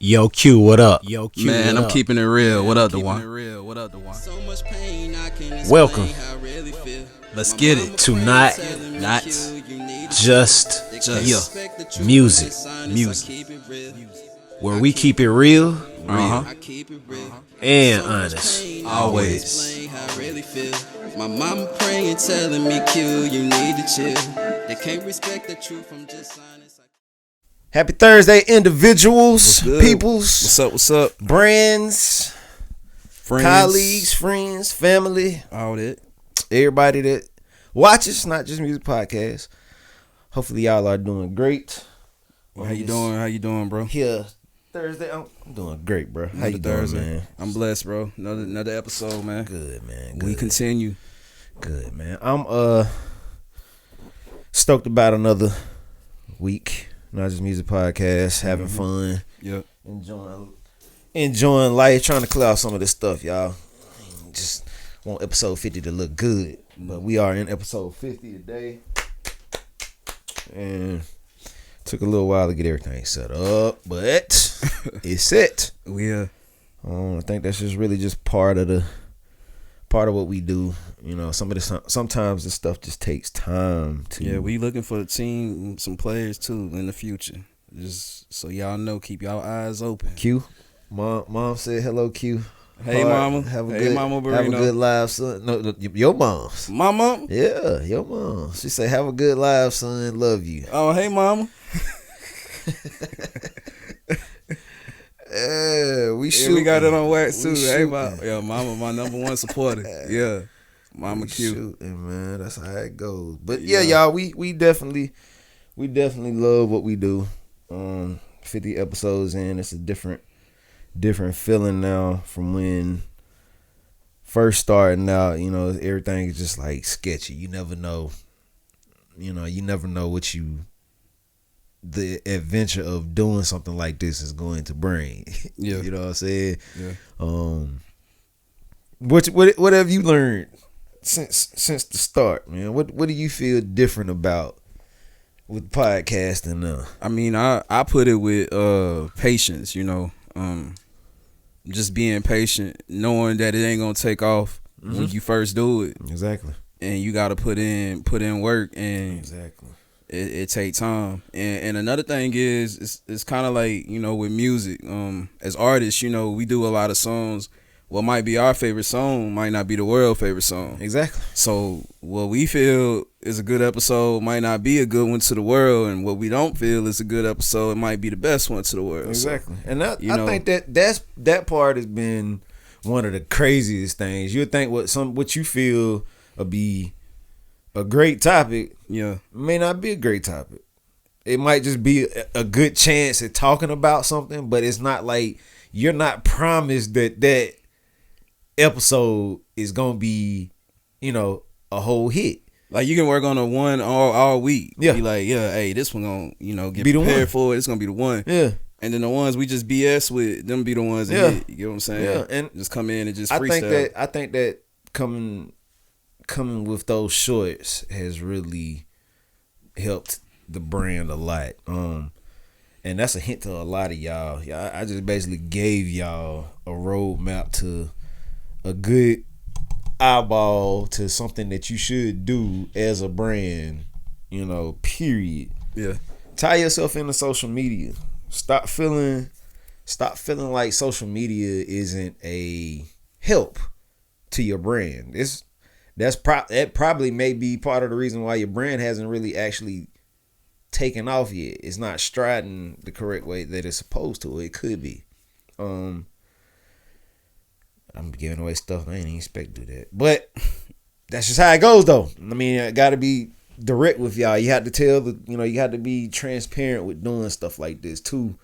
Yo, Q, what up? Yo, Q, Man, what I'm up? keeping it real. What up, Duan? Welcome Let's get it. to Not Not Just yeah. Music, Music. where we keep it real Uh-huh. and honest. Always. My mama praying, telling me, Q, you need to chill. They can't respect the truth from just silence. Happy Thursday, individuals, Good. peoples, What's up? brands, Friends. colleagues, friends, family, All that. everybody that watches Not Just Music Podcast. Hopefully y'all are doing great. How you doing? How you doing, bro? Here Thursday, I'm doing great, bro. How you Thursday. doing, man? I'm blessed, bro. Another episode, man. Good, man. We Good. continue. Good, man. I'm stoked about another week. Not Just Music Podcast, having fun, Yep. enjoying life, trying to clear out some of this stuff, y'all. Just want episode 50 to look good, but we are in episode 50 today, and took a little while to get everything set up, but it's set. Yeah. I think that's just really just part of what we do. You know, sometimes this stuff just takes time to. Yeah, we looking for a team, some players too in the future. Just so y'all know, keep y'all eyes open. Q, mom said hello, Q. Hey, mama. Hey, mama Burrino. Have a good live, son. No, your mom's. My mom. Yeah, your mom. She said, have a good live, son. Love you. Oh, hey, mama. Yeah, we got it on wax too. Hey, shooting. mama, my number one supporter. Yeah, mama Q. Shooting, man. That's how it goes. But yeah, y'all, we definitely love what we do. 50 episodes in, it's a different feeling now from when first starting out. You know, everything is just like sketchy. You never know. You never know what the adventure of doing something like this is going to bring. Yeah. You know what I'm saying? Yeah. What have you learned since the start, man? What do you feel different about with podcasting now? I mean, I put it with patience, just being patient, knowing that it ain't gonna take off when you first do it. Exactly. And you gotta put in work, and Exactly. it take time. And another thing is it's kind of like, with music, as artists, we do a lot of songs. What might be our favorite song might not be the world's favorite song. Exactly. So what we feel is a good episode might not be a good one to the world, and what we don't feel is a good episode, it might be the best one to the world. Exactly. So, and I think that part has been one of the craziest things. You would think what you feel would be a great topic, may not be a great topic. It might just be a good chance at talking about something, but it's not like you're not promised that episode is gonna be, a whole hit. Like, you can work on a one all week. Yeah. Be like, hey, this one gonna, get Be the prepared one. for it. It's gonna be the one. Yeah. And then the ones we just BS with, them be the ones that Yeah. hit. You know what I'm saying? Yeah. And just come in and just freestyle. I think that coming with those shorts has really helped the brand a lot. And that's a hint to a lot of y'all. I just basically gave y'all a roadmap to a good eyeball to something that you should do as a brand, period. Yeah. Tie yourself into social media. Stop feeling like social media isn't a help to your brand. That probably may be part of the reason why your brand hasn't really actually taken off yet. It's not striding the correct way that it's supposed to. It could be. I'm giving away stuff I ain't even expect to do that, but that's just how it goes, though. I mean, I got to be direct with y'all. You have to tell you have to be transparent with doing stuff like this too.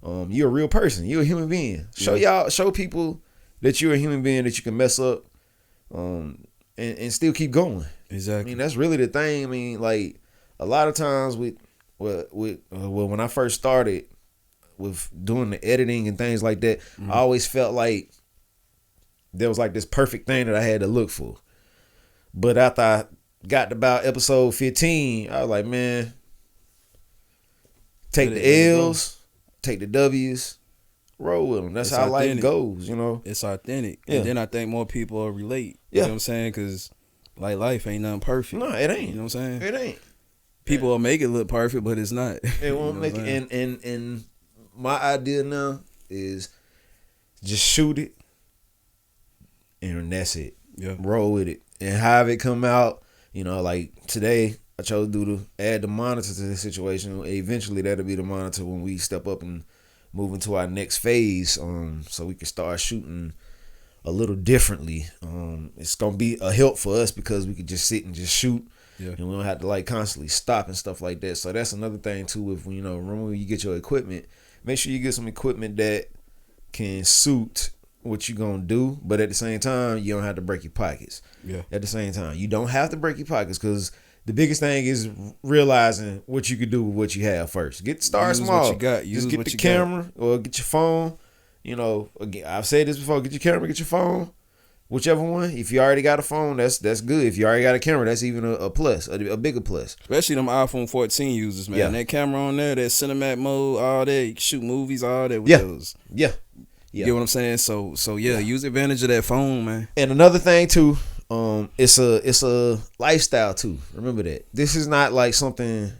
You're a real person. You're a human being. Show people that you're a human being, that you can mess up, and still keep going. Exactly. I mean, that's really the thing. I mean, like, a lot of times when I first started with doing the editing and things like that, I always felt like there was like this perfect thing that I had to look for. But after I got to about episode 15, I was like, man, take the L's, take the W's, roll with them. That's It's how life authentic. goes, you know. It's authentic. Yeah. And then I think more people will relate. You Yeah. know what I'm saying? Because, like, life ain't nothing perfect. No, it ain't. You know what I'm saying? It ain't. People will make it look perfect, but it's not. It won't make it. And my idea now is just shoot it, and that's it. Yeah. Roll with it, and have it come out. You know, like today, I chose to add the monitor to the situation. Eventually, that'll be the monitor when we step up and move into our next phase. So we can start shooting a little differently. It's gonna be a help for us because we could just sit and just shoot. Yeah. And we don't have to like constantly stop and stuff like that. So that's another thing too. If you know, remember when you get your equipment, make sure you get some equipment that can suit what you're gonna do, but at the same time, you don't have to break your pockets. Yeah. At the same time, you don't have to break your pockets because the biggest thing is realizing what you could do with what you have first. Start Use small. what you got. Use Just get what the you camera or get your phone. You know, again, I've said this before. Get your camera, get your phone. Whichever one. If you already got a phone, that's good. If you already got a camera, that's even a plus, a bigger plus. Especially them iPhone 14 users, man. Yeah. That camera on there, that cinematic mode, all that. You can shoot movies, all that with Yeah. those. Yeah. You get what I'm saying? So yeah, use advantage of that phone, man. And another thing too, it's a lifestyle too. Remember that. This is not like something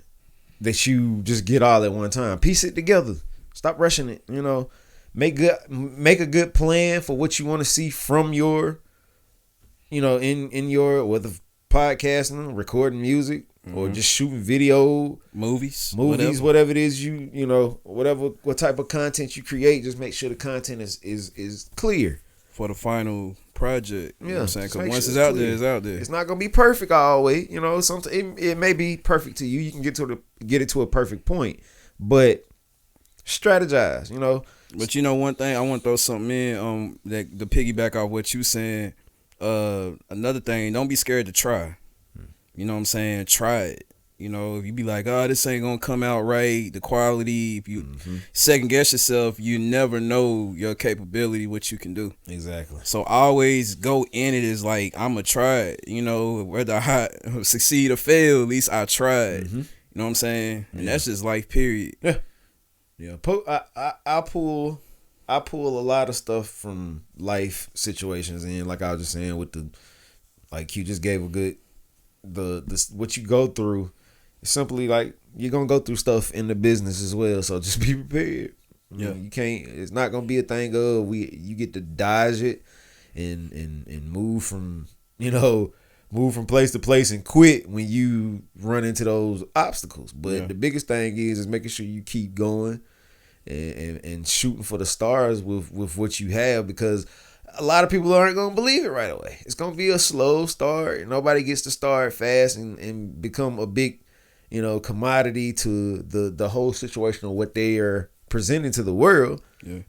that you just get all at one time. Piece it together. Stop rushing it. You know, make a good plan for what you want to see from your, you know, in your whether podcasting, recording music, or just shooting video, Movies, whatever it is you know, what type of content you create. Just make sure the content is clear for the final project. You know what I'm saying? just Because make once sure it's out clear. there, it's out there. It's not gonna be perfect always. You know, it may be perfect to you. You can get it to a perfect point, but strategize. You know. But you know one thing, I want to throw something in that the piggyback off what you saying. Another thing, don't be scared to try. You know what I'm saying? Try it. You know, if you be like, oh, this ain't gonna come out right, the quality, if you second guess yourself, you never know your capability, what you can do. Exactly. So always go in it as like, I'ma try it. You know, whether I succeed or fail, at least I tried. You know what I'm saying? And that's just life, period. Yeah. Yeah. I pull a lot of stuff from life situations, and like I was just saying with like you just gave a good what you go through. It's simply like you're gonna go through stuff in the business as well, so just be prepared. Yeah, you can't. It's not gonna be a thing of you get to dodge it and move from place to place and quit when you run into those obstacles. But the biggest thing is making sure you keep going and shooting for the stars with what you have, because a lot of people aren't going to believe it right away. It's going to be a slow start. Nobody gets to start fast and become a big, commodity to the whole situation of what they are presenting to the world. Yeah.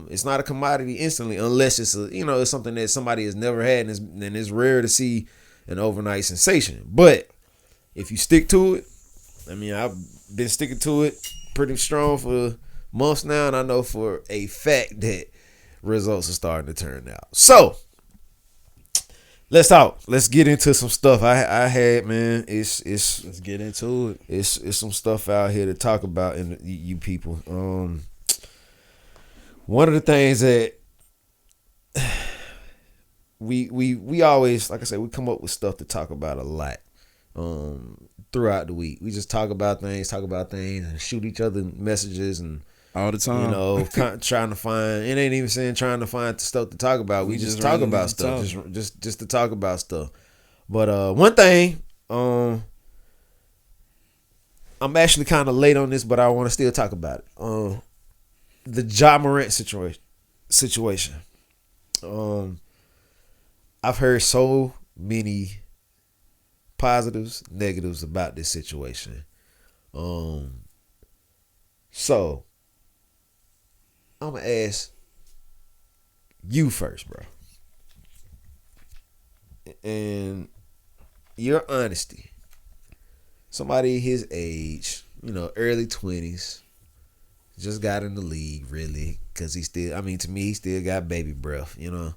It's not a commodity instantly unless it's it's something that somebody has never had, and it's rare to see an overnight sensation. But if you stick to it, I mean, I've been sticking to it pretty strong for months now, and I know for a fact that results are starting to turn out. So let's talk. Let's get into some stuff I had, man. Let's get into it. It's some stuff out here to talk about, and you people. One of the things that we always, like I said, we come up with stuff to talk about a lot throughout the week. We just talk about things, and shoot each other messages and all the time. Trying to find. It ain't even saying trying to find stuff to talk about. We just talk about stuff, just to talk about stuff. But one thing, I'm actually kind of late on this, but I want to still talk about it. The Ja Morant situation. I've heard so many positives, negatives about this situation. So I'm gonna ask you first, bro, and your honesty. Somebody his age, early 20s, just got in the league, really, because to me, he still got baby breath, Yeah.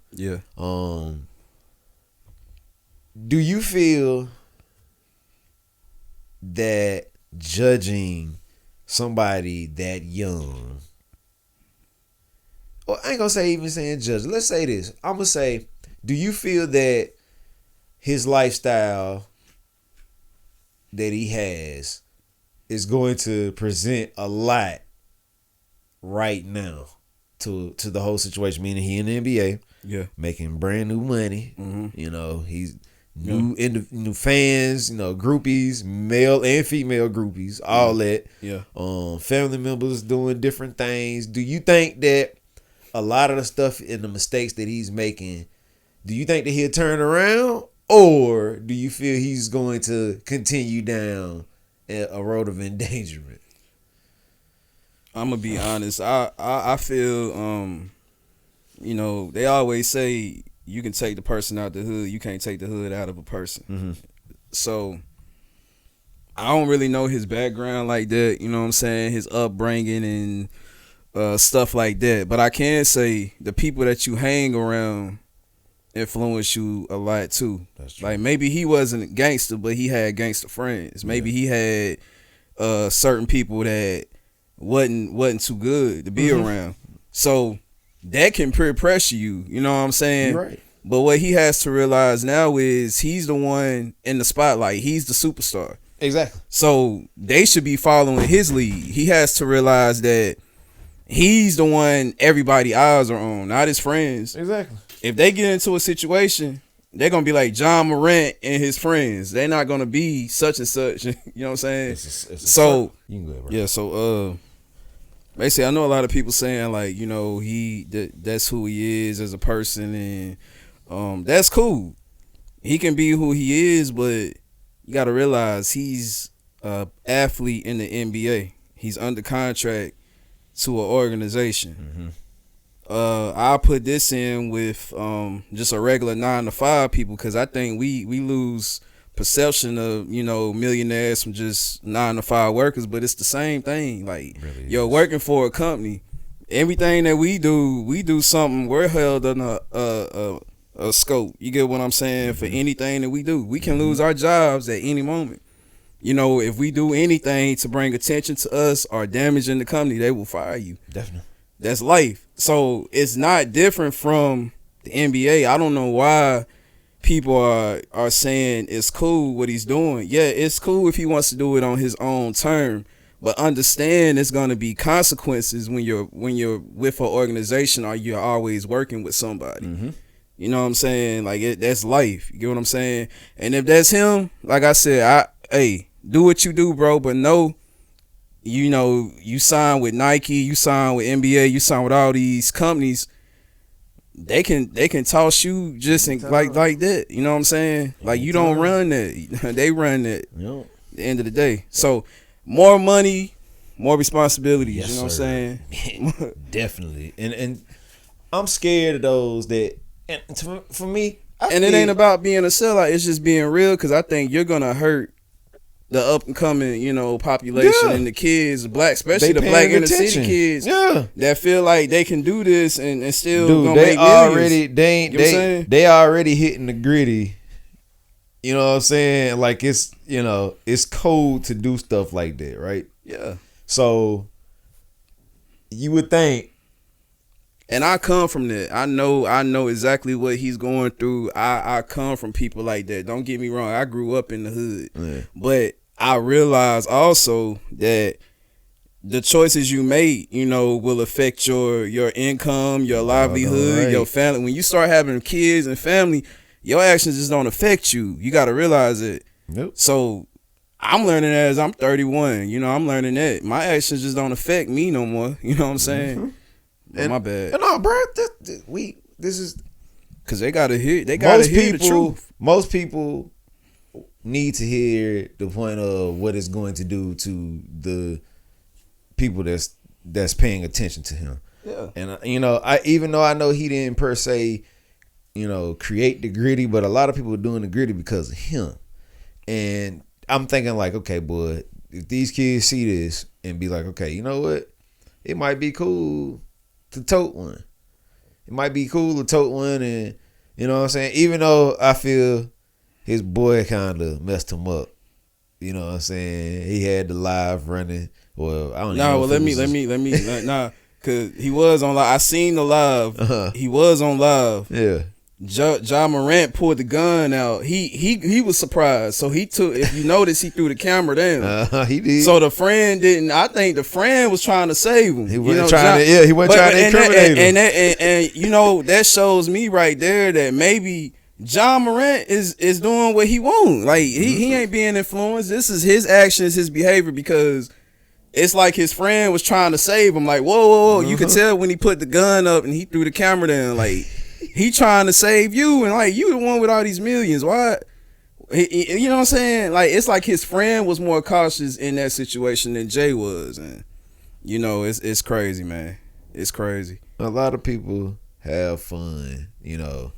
Do you feel that judging somebody that young Well, I ain't gonna say even saying judge. Let's say this. I'm gonna say, do you feel that his lifestyle that he has is going to present a lot right now to the whole situation? Meaning he in the NBA, Yeah, making brand new money. Mm-hmm. You know, he's new fans, you know, groupies, male and female groupies, all that. Yeah. Family members doing different things. Do you think that a lot of the stuff and the mistakes that he's making, do you think that he'll turn around, or do you feel he's going to continue down a road of endangerment? I'm gonna be honest. I feel you know, they always say you can take the person out the hood, you can't take the hood out of a person. Mm-hmm. So I don't really know his background like that, you know what I'm saying, his upbringing and stuff like that. But I can say the people that you hang around influence you a lot too. That's true. Like maybe he wasn't a gangster, but he had gangster friends. Maybe he had certain people that wasn't too good to be around. So that can peer pressure you. You know what I'm saying? You're right. But what he has to realize now is he's the one in the spotlight. He's the superstar. Exactly. So they should be following his lead. He has to realize that he's the one everybody eyes are on, not his friends. Exactly. If they get into a situation, they're gonna be like John Morant and his friends. They're not gonna be such and such. You know what I'm saying? It's a So you can go ahead, bro. yeah, so basically I know a lot of people saying like, you know, that's who he is as a person, and that's cool. He can be who he is, but you gotta realize he's a athlete in the NBA. He's under contract to an organization. Mm-hmm. I'll put this in with just a regular 9-to-5 people, because I think we lose perception of, you know, millionaires from just 9-to-5 workers, but it's the same thing. Like, Really you're is. working for a company. Everything that we do something. We're held on a scope. You get what I'm saying? For anything that we do, we can lose our jobs at any moment. You know, if we do anything to bring attention to us or damaging the company, they will fire you. Definitely. That's life. So it's not different from the NBA. I don't know why people are saying it's cool what he's doing. Yeah, it's cool if he wants to do it on his own term, but understand it's going to be consequences when you're with an organization or you're always working with somebody. Mm-hmm. You know what I'm saying? Like that's life. You get what I'm saying? And if that's him, like I said, hey, do what you do, bro, but no. You know, you sign with Nike, you sign with NBA, you sign with all these companies. They can toss you just like that. You know what I'm saying? Like, you don't run that. They run that. Yep. At the end of the day. So more money, more responsibilities. Yes, you know what I'm saying? Definitely. And I'm scared of those that. And for me, it ain't about being a sellout. It's just being real, because I think you're gonna hurt the up and coming, you know, population and the kids, especially the black inner city kids, that feel like they can do this and still gonna make millions. They already hitting the gritty. You know what I'm saying? Like, it's, you know, it's cold to do stuff like that, right? Yeah. So you would think. And I come from that. I know exactly what he's going through. I come from people like that. Don't get me wrong. I grew up in the hood. But I realize also that the choices you make, you know, will affect your income, your livelihood, your family. When you start having kids and family, your actions just don't affect you. You got to realize it. Nope. So I'm learning that as I'm 31. You know, I'm learning that my actions just don't affect me no more. You know what I'm saying? Mm-hmm. And, my bad. No, bro. This is because they gotta hear. They gotta hear the truth. Most people need to hear the point of what it's going to do to the people that's paying attention to him. Yeah. And you know, even though I know he didn't per se, you know, create the gritty, but a lot of people are doing the gritty because of him. And I'm thinking like, okay, boy, if these kids see this and be like, okay, you know what, it might be cool to tote one. It might be cool to tote one, and you know what I'm saying? Even though I feel his boy kind of messed him up. You know what I'm saying? He had the live running. Well, I don't know. Well, let me. Nah, Cause he was on live. I seen the live. He was on live. Yeah. Ja Morant pulled the gun out. He was surprised. So he took. If you notice, he threw the camera down. He did. So the friend didn't. I think the friend was trying to save him. He wasn't trying to. Yeah, he wasn't trying to incriminate him. And you know that shows me right there that maybe Ja Morant is doing what he wants. Like he ain't being influenced. This is his actions, his behavior, because it's like his friend was trying to save him. Like, whoa. You could tell when he put the gun up and he threw the camera down. Like, he trying to save you. And, like, you the one with all these millions. Why? You know what I'm saying? Like, it's like his friend was more cautious in that situation than Jay was. And, you know, it's crazy, man. It's crazy. A lot of people have fun, you know,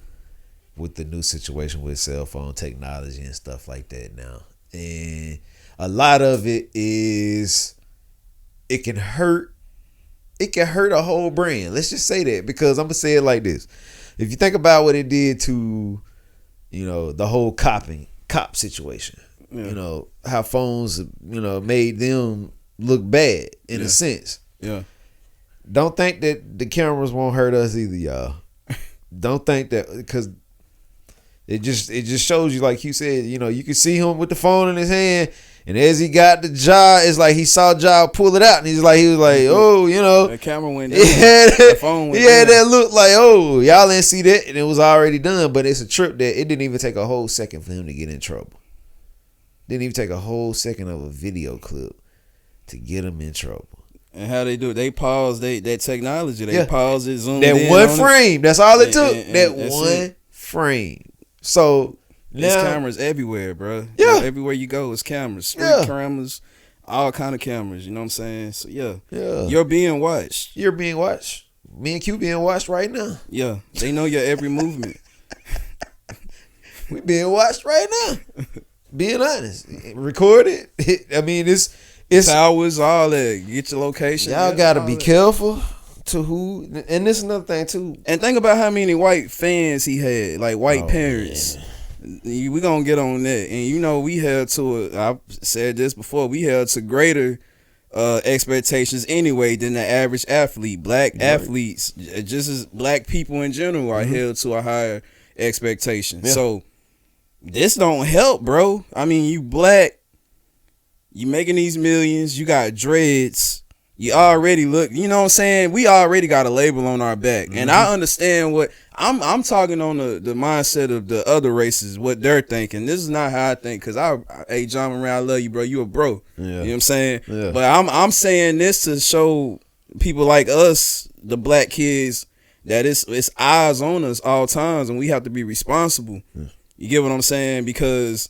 with the new situation with cell phone technology and stuff like that now. And a lot of it is... It can hurt a whole brand. Let's just say that, because I'm gonna say it like this. If you think about what it did to, you know, the whole cop situation, you know, how phones, you know, made them look bad in a sense. Yeah. Don't think that the cameras won't hurt us either, y'all. Don't think that, because it just shows you, like you said, you know, you can see him with the phone in his hand. And as he got the jaw, it's like he saw Ja pull it out, and he was like, oh, you know, the camera went down. The phone went down. That look like, oh, y'all didn't see that, and it was already done. But it's a trip that it didn't even take a whole second for him to get in trouble. Didn't even take a whole second of a video clip to get him in trouble. And how they do it? They pause that technology. They pause it, zoom that in one frame. That's all it took. That one frame. So. There's cameras everywhere, bro. Yeah. Everywhere you go, it's cameras. Street cameras, all kind of cameras. You know what I'm saying? So, yeah. You're being watched. You're being watched. Me and Q being watched right now. Yeah. They know your every movement. We being watched right now. Being honest. Recorded. I mean, it's towers, all that. Get your location. Y'all got to be careful to who. And this is another thing, too. And think about how many white fans he had. Like, white parents. Man. We gonna get on that, and you know we held to I've said this before. We held to greater expectations anyway than the average athlete. Black athletes, just as black people in general, are held to a higher expectation. Yeah. So this don't help, bro. I mean, you black, you making these millions, you got dreads. You already look, you know what I'm saying? We already got a label on our back. And I understand what I'm talking on the mindset of the other races, what they're thinking. This is not how I think, because hey, John Moran, I love you, bro. You a bro. Yeah. You know what I'm saying? Yeah. But I'm saying this to show people like us, the black kids, that it's eyes on us all times, and we have to be responsible. Yeah. You get what I'm saying? Because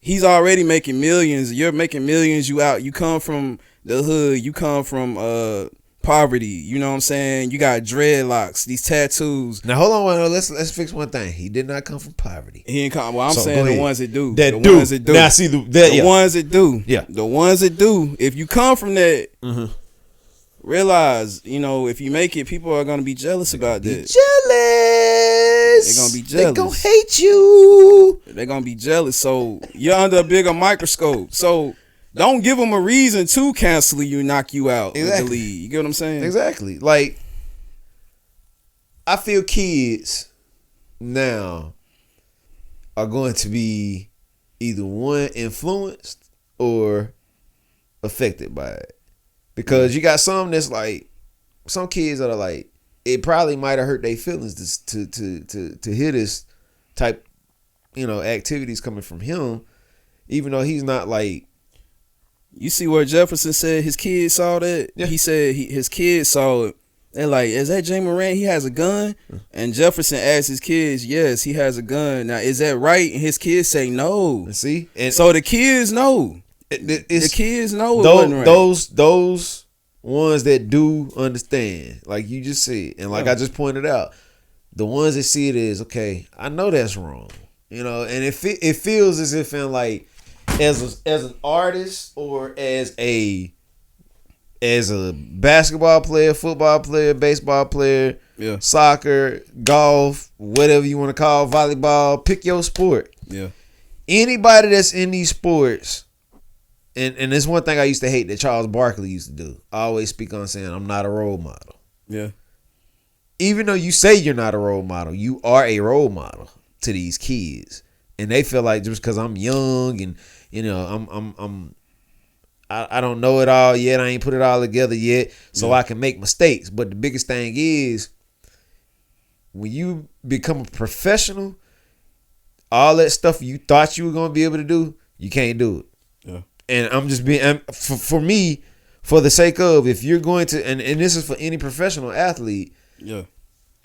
he's already making millions. You're making millions. You come from the hood, you come from poverty, you know what I'm saying? You got dreadlocks, these tattoos. Now hold on, let's fix one thing. He did not come from poverty. He didn't come. Well, I'm saying the ones that do. Ones that do. Now see the ones that do. Yeah. The ones that do. If you come from that, realize, you know, if you make it, people are gonna be jealous about that. Jealous. They're gonna be jealous. They're gonna hate you. They're gonna be jealous. So you're under a bigger microscope. So don't give them a reason to cancel you, knock you out, exactly. Of the league. You get what I'm saying? Exactly. Like, I feel kids now are going to be either one influenced or affected by it, because you got some that's like, some kids that are like, it probably might have hurt their feelings to hear this type, you know, activities coming from him, even though he's not like. You see where Jefferson said his kids saw that? Yeah. He said his kids saw it. They're like, is that Jay Moran? He has a gun? And Jefferson asked his kids, yes, he has a gun. Now, is that right? And his kids say no. See? And so the kids know. The kids know it wasn't right. Those ones that do understand, like you just said, and like I just pointed out, the ones that see it as, okay, I know that's wrong. You know, and it feels as if in like, as an artist or as a basketball player, football player, baseball player, soccer, golf, whatever you want to call, volleyball, pick your sport. Yeah. Anybody that's in these sports, and there's one thing I used to hate that Charles Barkley used to do. I always speak on saying I'm not a role model. Yeah. Even though you say you're not a role model, you are a role model to these kids, and they feel like just because I'm young and I don't know it all yet, I ain't put it all together yet, so I can make mistakes. But the biggest thing is when you become a professional, all that stuff you thought you were gonna be able to do, you can't do it. Yeah. And I'm just being for me, for the sake of, if you're going to, and this is for any professional athlete. Yeah.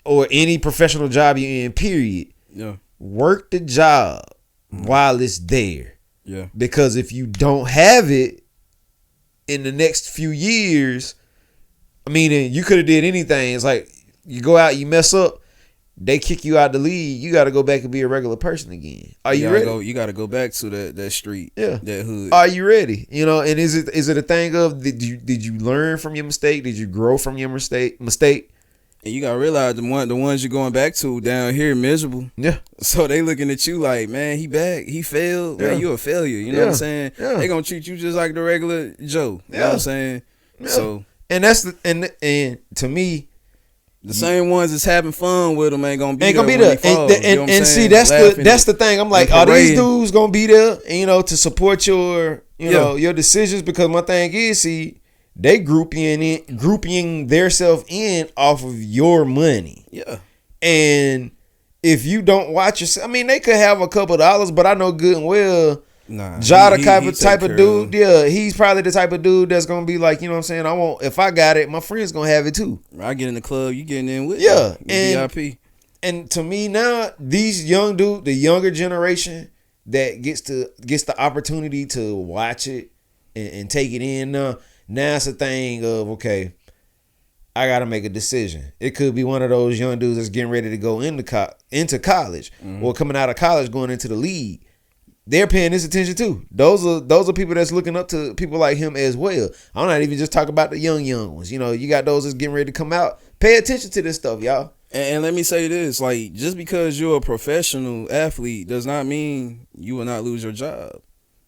Or any professional job you're in, period. Yeah. Work the job while it's there. Yeah. Because if you don't have it in the next few years, I mean, you could have did anything. It's like you go out, you mess up, they kick you out the league. You got to go back and be a regular person again. Are you ready? You got to go back to that street. Yeah. That hood. Are you ready? And is it a thing of did you learn from your mistake? Did you grow from your mistake? And you gotta realize the ones you're going back to down here miserable. Yeah. So they looking at you like, man, he back, he failed, man, you a failure. You know what I'm saying? Yeah. They gonna treat you just like the regular Joe. You know what I'm saying? Yeah. So and that's and to me, the same ones that's having fun with them ain't gonna be there. And see, that's the thing. I'm like, are these dudes gonna be there? To support your your decisions? Because my thing is, see, they grouping theirself in off of your money. Yeah. And if you don't watch yourself, I mean, they could have a couple of dollars, but I know good and well, Ja the type of dude, he's probably the type of dude that's gonna be like, you know what I'm saying? If I got it, my friend's gonna have it too. I get in the club, you getting in with and VIP. And to me now, these young dude, the younger generation that gets the opportunity to watch it and take it in now it's a thing of, okay, I got to make a decision. It could be one of those young dudes that's getting ready to go into college or coming out of college going into the league. They're paying this attention too. Those are people that's looking up to people like him as well. I'm not even just talking about the young ones. You got those that's getting ready to come out. Pay attention to this stuff, y'all. And let me say this, like, just because you're a professional athlete does not mean you will not lose your job.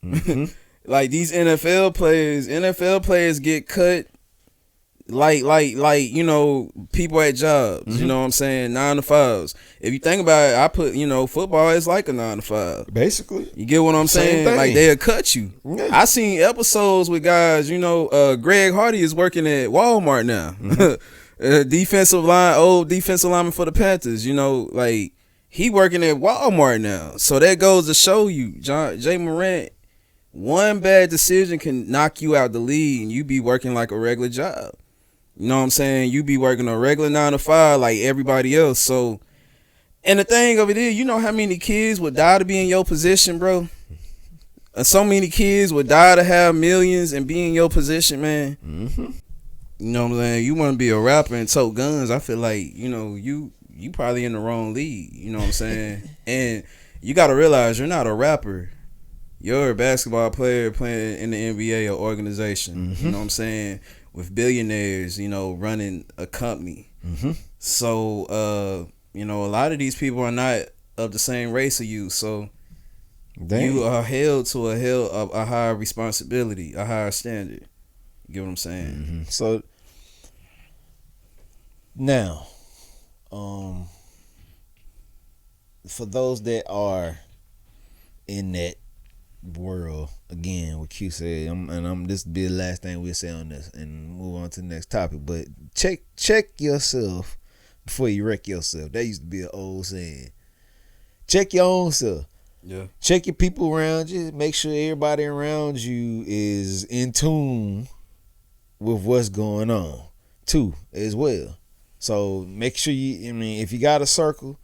Mm-hmm. Like these NFL players get cut like people at jobs. Mm-hmm. You know what I'm saying? 9 to 5s. If you think about it, I put football is like a 9 to 5. Basically, you get what I'm saying? Thing. Like they'll cut you. Yeah. I seen episodes with guys. Greg Hardy is working at Walmart now. Mm-hmm. Old defensive lineman for the Panthers. Like he working at Walmart now. So that goes to show you, Jay Morant. One bad decision can knock you out the league and you be working like a regular job. You know what I'm saying? You be working a regular 9 to 5 like everybody else. So, and the thing of it is, you know how many kids would die to be in your position, bro? And so many kids would die to have millions and be in your position, man. Mm-hmm. You know what I'm saying? You want to be a rapper and tote guns. I feel like, you probably in the wrong league. You know what I'm saying? And you got to realize you're not a rapper. You're a basketball player playing in the NBA or organization. Mm-hmm. You know what I'm saying? With billionaires, running a company. Mm-hmm. So, a lot of these people are not of the same race as you. So, you are held to a higher responsibility, a higher standard. You get what I'm saying? Mm-hmm. So, now, for those that are in that world, again, what Q said, this will be the last thing we'll say on this and move on to the next topic. But check yourself before you wreck yourself. That used to be an old saying. Check your own self. Yeah. Check your people around you. Make sure everybody around you is in tune with what's going on too, as well. So make sure if you got a circle,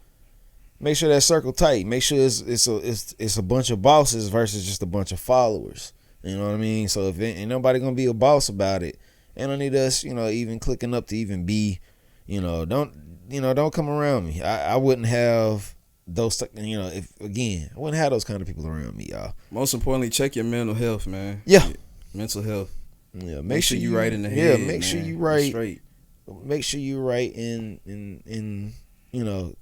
make sure that circle tight. Make sure it's a bunch of bosses versus just a bunch of followers. You know what I mean? So if ain't nobody gonna be a boss about it, ain't no need us, even clicking up to even be, don't come around me. I wouldn't have those, I wouldn't have those kind of people around me, y'all. Most importantly, check your mental health, man. Yeah. Mental health. Yeah. Make sure you right in the head. Yeah. Make sure you right. Straight. Make sure you right in.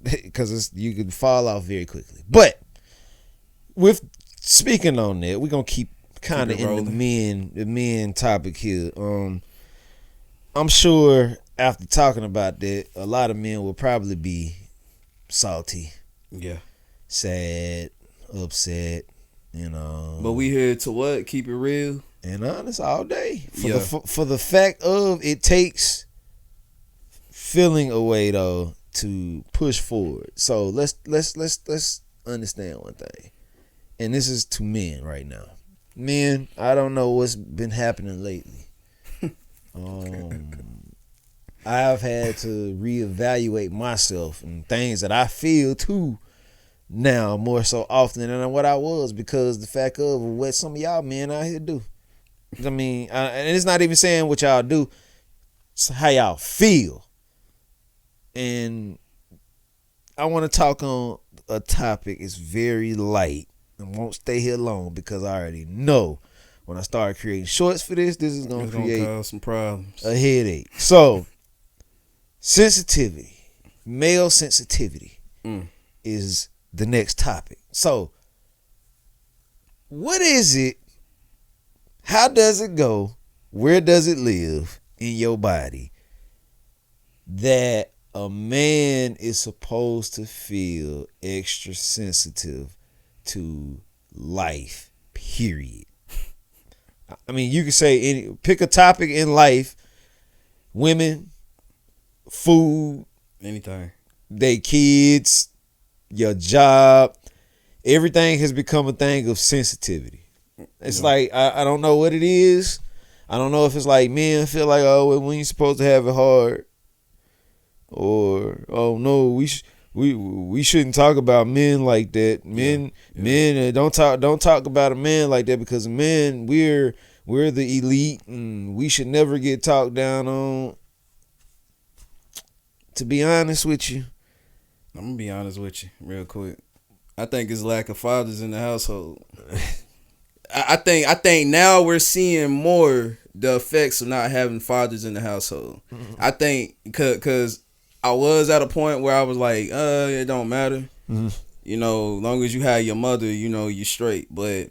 Because you could fall off very quickly. But with speaking on that, we're gonna keep kind of in the men topic here. I'm sure after talking about that, a lot of men will probably be salty, Yeah. sad, upset, But we here to what? Keep it real and honest all day Yeah. for the fact of it takes feeling away though to push forward. So let's understand one thing, and this is to men right now. Men, I don't know what's been happening lately. I've had to reevaluate myself and things that I feel too now more so often than what I was, because the fact of what some of y'all men out here do. I mean, and it's not even saying what y'all do, it's how y'all feel. And I want to talk on a topic. It's very light and won't stay here long because I already know when I start creating shorts for this is going to create cause some problems. a headache. So, sensitivity, male sensitivity is the next topic. So, what is it? How does it go? Where does it live in your body that a man is supposed to feel extra sensitive to life, period? I mean, you can say pick a topic in life, women, food, anything, they kids, your job, everything has become a thing of sensitivity. It's like, I don't know what it is. I don't know if it's like men feel like, oh, when you supposed to have it hard, or oh no, we shouldn't talk about men like that. Men don't talk about a man like that, because men, we're the elite and we should never get talked down on. To be honest with you, I'm gonna be honest with you real quick. I think it's lack of fathers in the household. I think now we're seeing more the effects of not having fathers in the household. Mm-hmm. I think because I was at a point where I was like, it don't matter. Mm-hmm. Long as you have your mother, you're straight. But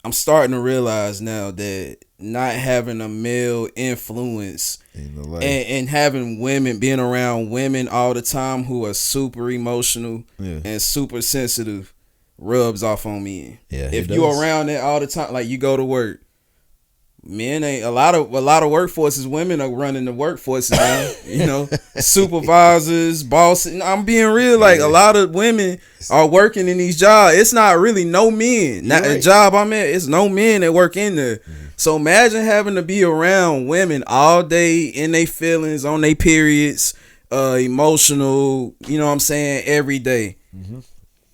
I'm starting to realize now that not having a male influence and having women, being around women all the time who are super emotional and super sensitive, rubs off on me. Yeah, if you around that all the time, like you go to work, men ain't a lot of workforces. Women are running the workforces now. Supervisors, bosses. I'm being real. Like a lot of women are working in these jobs. It's not really no men. Not a job I'm at. It's no men that work in there. Mm-hmm. So imagine having to be around women all day in their feelings, on their periods, emotional. You know what I'm saying? Every day. Mm-hmm.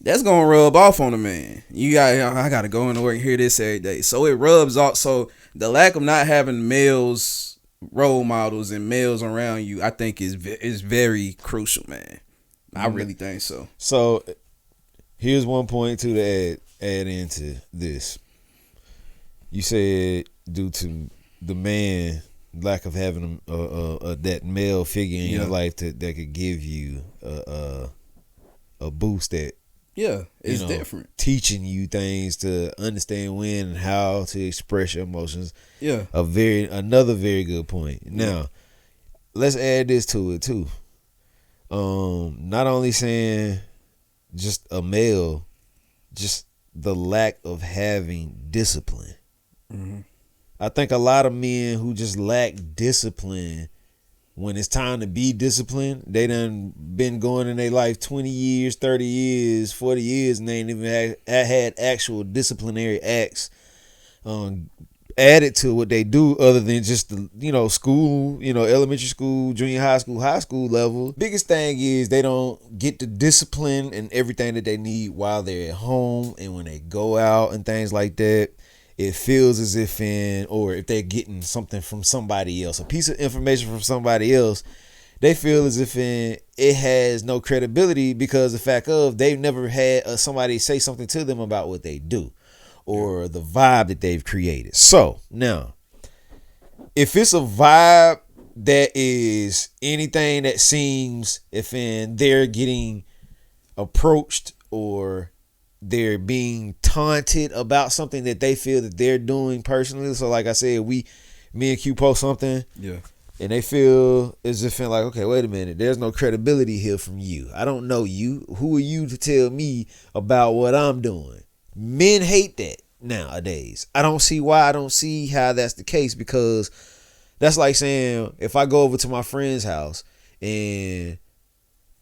That's gonna rub off on a man. I gotta go into work and hear this every day. So it rubs off. So the lack of not having males, role models, and males around you, I think is very crucial, man. I really think so. So here's one point too to add into this. You said due to the man lack of having that male figure in your life that could give you a boost that. Yeah, it's different. Teaching you things to understand when and how to express your emotions. Yeah. Another very good point. Now, let's add this to it too. Not only saying just a male, just the lack of having discipline. Mm-hmm. I think a lot of men who just lack discipline, when it's time to be disciplined, they done been going in their life 20 years, 30 years, 40 years, and they ain't even had actual disciplinary acts added to what they do other than just the, school, elementary school, junior high school level. Biggest thing is they don't get the discipline and everything that they need while they're at home, and when they go out and things like that, it feels as if or if they're getting something from somebody else, a piece of information from somebody else, they feel as if it has no credibility because the fact of they've never had somebody say something to them about what they do or the vibe that they've created. So now, if it's a vibe that is anything that seems they're getting approached or they're being taunted about something that they feel that they're doing personally. So like I said, me and Q post something. Yeah. and they feel as if like, okay, wait a minute, there's no credibility here from you. I don't know you. Who are you to tell me about what I'm doing? Men hate that nowadays. I don't see why. I don't see how that's the case, because that's like saying if I go over to my friend's house and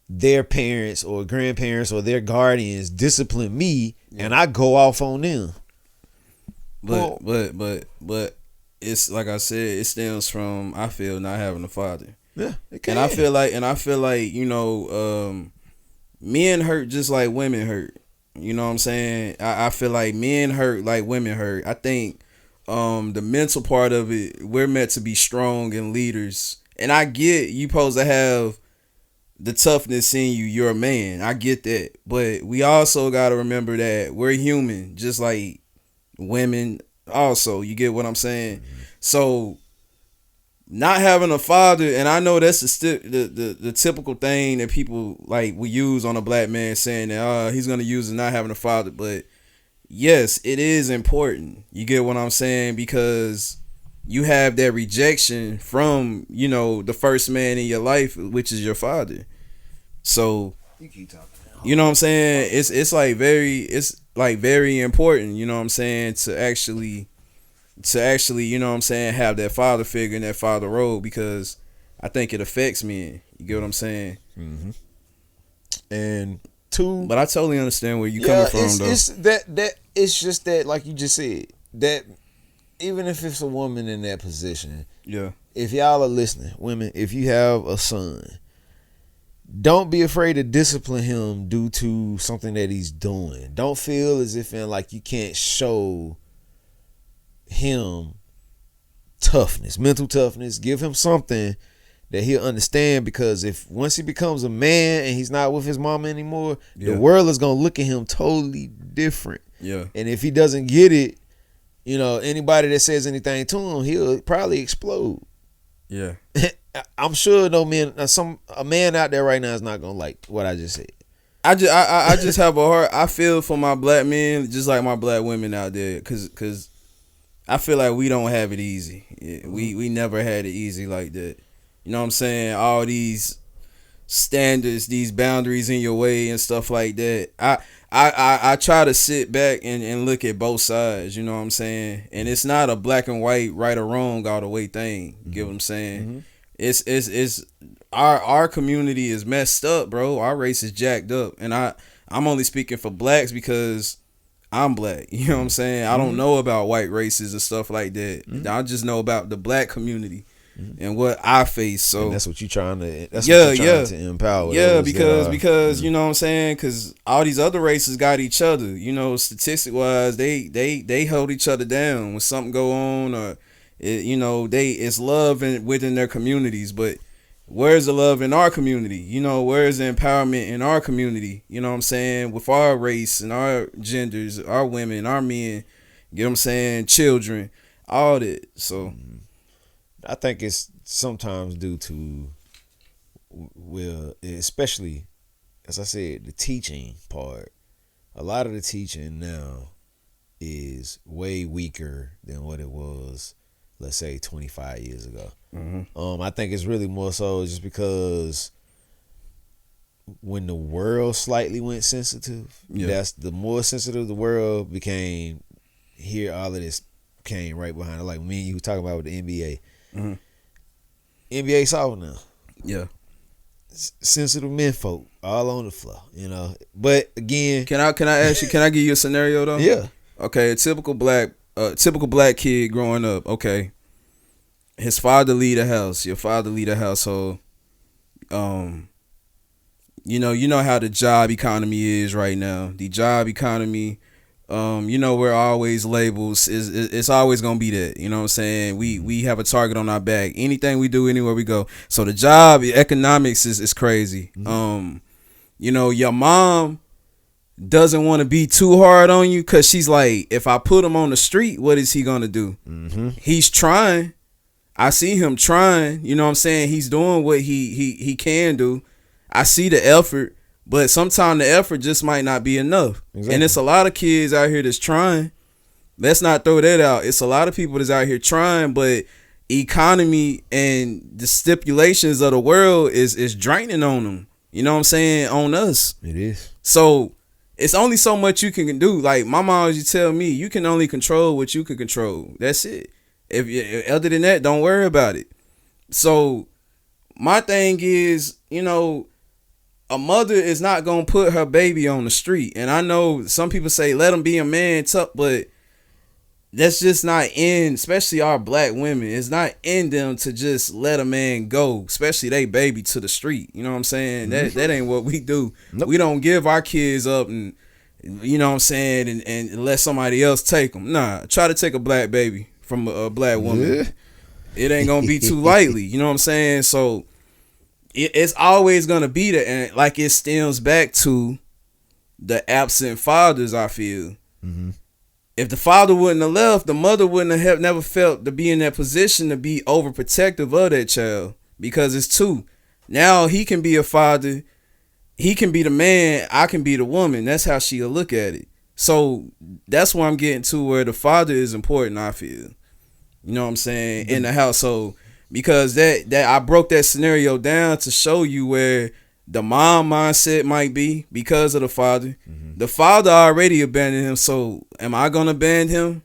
their parents or grandparents or their guardians discipline me, and I go off on them. But it's like I said, it stems from, I feel, not having a father. Yeah, it can. And I feel like you know, men hurt just like women hurt. You know what I'm saying? I feel like men hurt like women hurt. I think the mental part of it, we're meant to be strong and leaders. And I get you supposed to have the toughness in you. You're a man. I get that. But we also got to remember that we're human, just like women also. You get what I'm saying? Mm-hmm. So not having a father, and I know that's the typical thing that people like we use on a black man, saying that he's gonna use it not having a father. But yes, it is important. You get what I'm saying? Because you have that rejection from, you know, the first man in your life, which is your father. So you keep talking. You know what I'm saying? It's like very important, you know what I'm saying, to actually, you know what I'm saying, have that father figure and that father role, because I think it affects men. You get what I'm saying? Mm-hmm. And two, but I totally understand where you coming from, though. It's that it's just that, like you just said, that even if it's a woman in that position, yeah. If y'all are listening, women, if you have a son, don't be afraid to discipline him due to something that he's doing. Don't feel as if like you can't show him toughness, mental toughness. Give him something that he'll understand, because if once he becomes a man and he's not with his mama anymore, the world is gonna look at him totally different. Yeah. And if he doesn't get it, you know, anybody that says anything to him, he'll probably explode. Yeah. I'm sure a man out there right now is not gonna like what I just said. I just have a heart. I feel for my black men just like my black women out there, cause I feel like we don't have it easy. We never had it easy like that. You know what I'm saying? All these standards, these boundaries in your way and stuff like that. I try to sit back and look at both sides, you know what I'm saying? And it's not a black and white, right or wrong all the way thing. You get what I'm saying? Mm-hmm. It's our community is messed up, bro. Our race is jacked up. And I'm only speaking for blacks because I'm black. You know what I'm saying? I don't know about white races and stuff like that. Mm-hmm. I just know about the black community. Mm-hmm. And what I face, so and that's what you're trying to. That's what you're trying to empower. Yeah, because you know what I'm saying. Because all these other races got each other. You know, statistic wise, they hold each other down when something go on, or you know, it's love within their communities. But where's the love in our community? You know, where's the empowerment in our community? You know what I'm saying, with our race and our genders, our women, our men. You know what I'm saying, children, all that. So. I think it's sometimes due to, well, especially, as I said, the teaching part. A lot of the teaching now is way weaker than what it was, let's say, 25 years ago. Mm-hmm. I think it's really more so just because when the world slightly went sensitive, that's the more sensitive the world became. Here, all of this came right behind it. Like me and you were talking about with the NBA. Mm-hmm. NBA soft now. Yeah. Sensitive men folk all on the floor, you know. But again, can I ask you, can I give you a scenario though? Yeah. Okay, a typical black kid growing up, okay. His father lead a house, your father lead a household. You know how the job economy is right now. The job economy, you know, we're always labels. It's always gonna be that. You know what I'm saying? We have a target on our back. Anything we do, anywhere we go. So the job economics is crazy. Mm-hmm. You know, your mom doesn't want to be too hard on you, because she's like, if I put him on the street, what is he gonna do? Mm-hmm. He's trying. I see him trying. You know what I'm saying? He's doing what he can do. I see the effort. But sometimes the effort just might not be enough. Exactly. And it's a lot of kids out here that's trying. Let's not throw that out. It's a lot of people that's out here trying, but economy and the stipulations of the world is draining on them. You know what I'm saying? On us. It is. So it's only so much you can do. Like my mom used to tell me, you can only control what you can control. That's it. If you, other than that, don't worry about it. So my thing is, you know, a mother is not gonna put her baby on the street. And I know some people say let him be a man, but that's just not in, especially our black women. It's not in them to just let a man go, especially they baby to the street. You know what I'm saying? That ain't what we do. Nope. We don't give our kids up and, you know what I'm saying, and let somebody else take them. Nah, try to take a black baby from a black woman. Yeah. It ain't gonna be too lightly. You know what I'm saying? So it's always gonna be that, and like it stems back to the absent fathers. I feel. Mm-hmm. If the father wouldn't have left, the mother wouldn't have never felt to be in that position to be overprotective of that child, because it's two. Now he can be a father, he can be the man, I can be the woman. That's how she'll look at it. So that's where I'm getting to, where the father is important, I feel. You know what I'm saying? In the household. Because that I broke that scenario down to show you where the mom mindset might be because of the father. Mm-hmm. The father already abandoned him, so am I gonna abandon him?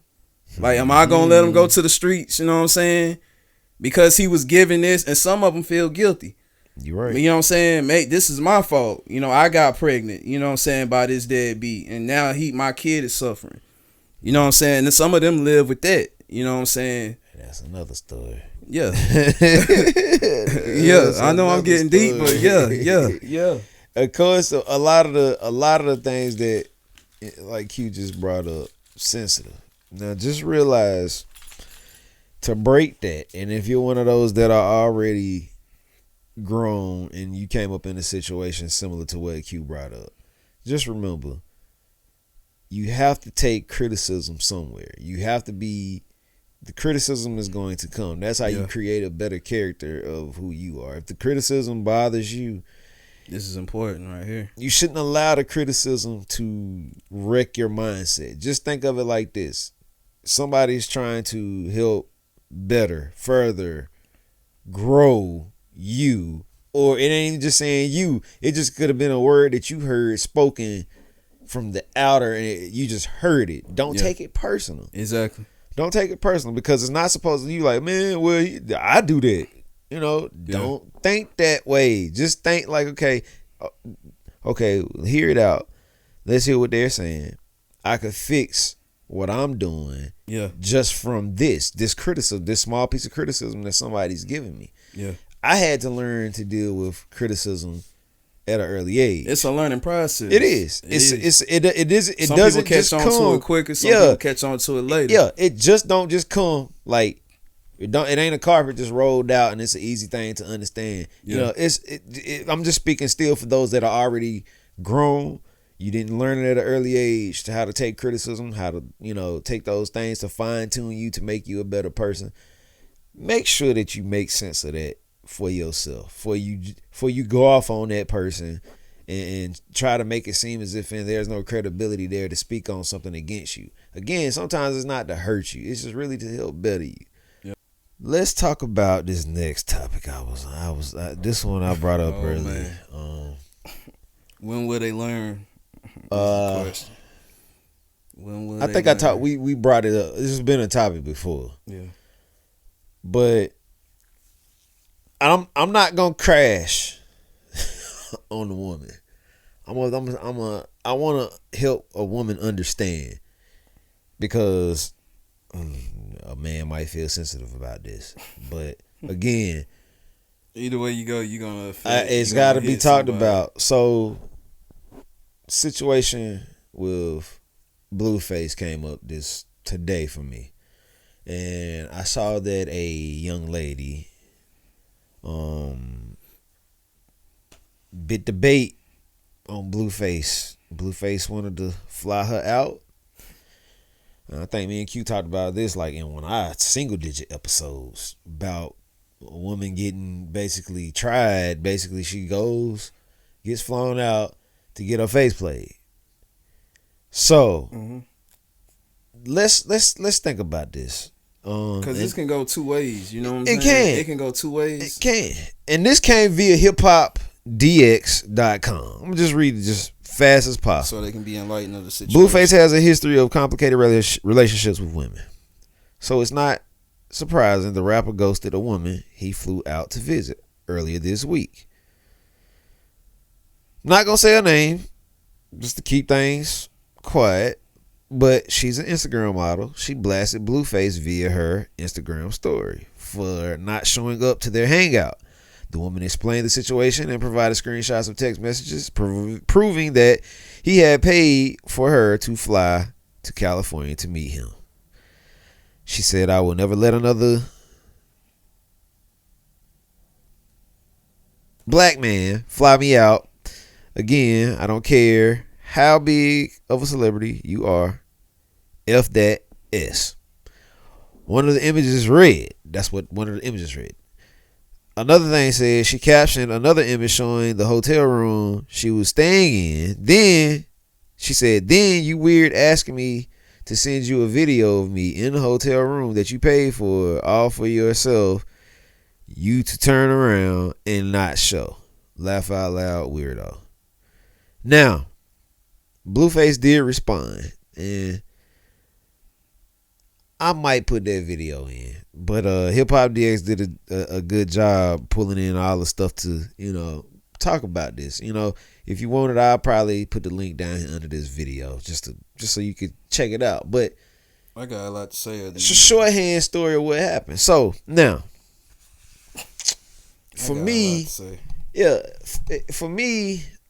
Like, am I gonna let him go to the streets? You know what I'm saying? Because he was given this, and some of them feel guilty. You're right. You know what I'm saying? Mate, this is my fault. You know, I got pregnant, you know what I'm saying, by this deadbeat, and now my kid is suffering. You know what I'm saying? And some of them live with that. You know what I'm saying? That's another story. Yeah. Yeah, I know I'm getting deep, but yeah. Of course, a lot of the things that, like Q just brought up, sensitive. Now, just realize to break that, and if you're one of those that are already grown and you came up in a situation similar to what Q brought up, just remember, you have to take criticism somewhere. You have to be. The criticism is going to come. That's how you create a better character of who you are. If the criticism bothers you, this is important right here. You shouldn't allow the criticism to wreck your mindset. Just think of it like this. Somebody's trying to help better, further, grow you. Or it ain't just saying you. It just could have been a word that you heard spoken from the outer and you just heard it. Don't take it personal. Exactly. Don't take it personal, because it's not supposed to. You like, man, well, I do that. You know, don't think that way. Just think like, okay, hear it out. Let's hear what they're saying. I could fix what I'm doing just from this criticism, this small piece of criticism that somebody's giving me. Yeah. I had to learn to deal with criticism at an early age. It's a learning process. It is. It some doesn't people just catch come on to it quicker. Some people catch on to it later. Yeah, it just don't just come like it ain't a carpet just rolled out and it's an easy thing to understand. Yeah. You know, I'm just speaking still for those that are already grown. You didn't learn it at an early age to how to take criticism, how to, you know, take those things to fine tune you to make you a better person. Make sure that you make sense of that for yourself, for you go off on that person and try to make it seem as if there's no credibility there to speak on something against you. Again, sometimes it's not to hurt you, it's just really to help better you. Yep. Let's talk about this next topic. I was this one I brought up earlier. When will they learn? I think I talked. We brought it up. This has been a topic before. Yeah, but I'm not gonna crash on the woman. I want to help a woman understand, because a man might feel sensitive about this, but again, either way you go, you're gonna. It's got to be talked about. So, situation with Blueface came up today for me, and I saw that a young lady bit the bait on Blueface. Blueface wanted to fly her out. And I think me and Q talked about this like in one of our single digit episodes about a woman getting basically tried. Basically, she gets flown out to get her face played. So let's think about this. Because this can go two ways. You know what I'm It saying? can. It can go two ways. It can. And this came via hiphopdx.com. I'm going to just read it just fast as possible. So they can be enlightened of the situation. Blueface has a history of complicated relationships with women. So it's not surprising the rapper ghosted a woman he flew out to visit earlier this week. Not going to say her name, just to keep things quiet. But she's an Instagram model. She blasted Blueface via her Instagram story for not showing up to their hangout. The woman explained the situation and provided screenshots of text messages proving that he had paid for her to fly to California to meet him. She said, "I will never let another black man fly me out again. I don't care how big of a celebrity you are. F that S." One of the images read. That's what one of the images read. Another thing said she captioned another image showing the hotel room she was staying in. Then she said, "Then you weird asking me to send you a video of me in the hotel room that you paid for, all for yourself, you to turn around and not show. Laugh out loud, weirdo." Now, Blueface did respond, and I might put that video in, but Hip Hop DX did a good job pulling in all the stuff to, talk about this. If you want it, I'll probably put the link down here under this video just so you could check it out. But I got a lot to say. It's a shorthand story of what happened. So now, for me,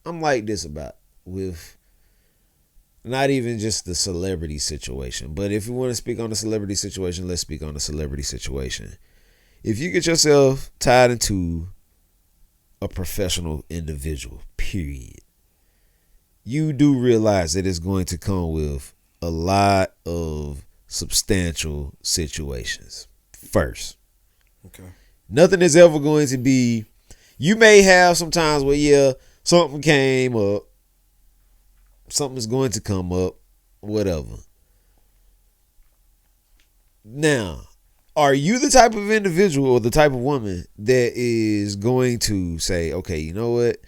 I'm like this about with not even just the celebrity situation, but if you want to speak on the celebrity situation, let's speak on the celebrity situation. If you get yourself tied into a professional individual, period, you do realize that it's going to come with a lot of substantial situations. First, okay, nothing is ever going to be. You may have sometimes where something came up. Something's going to come up, whatever. Now, are you the type of individual or the type of woman that is going to say, okay, you know what?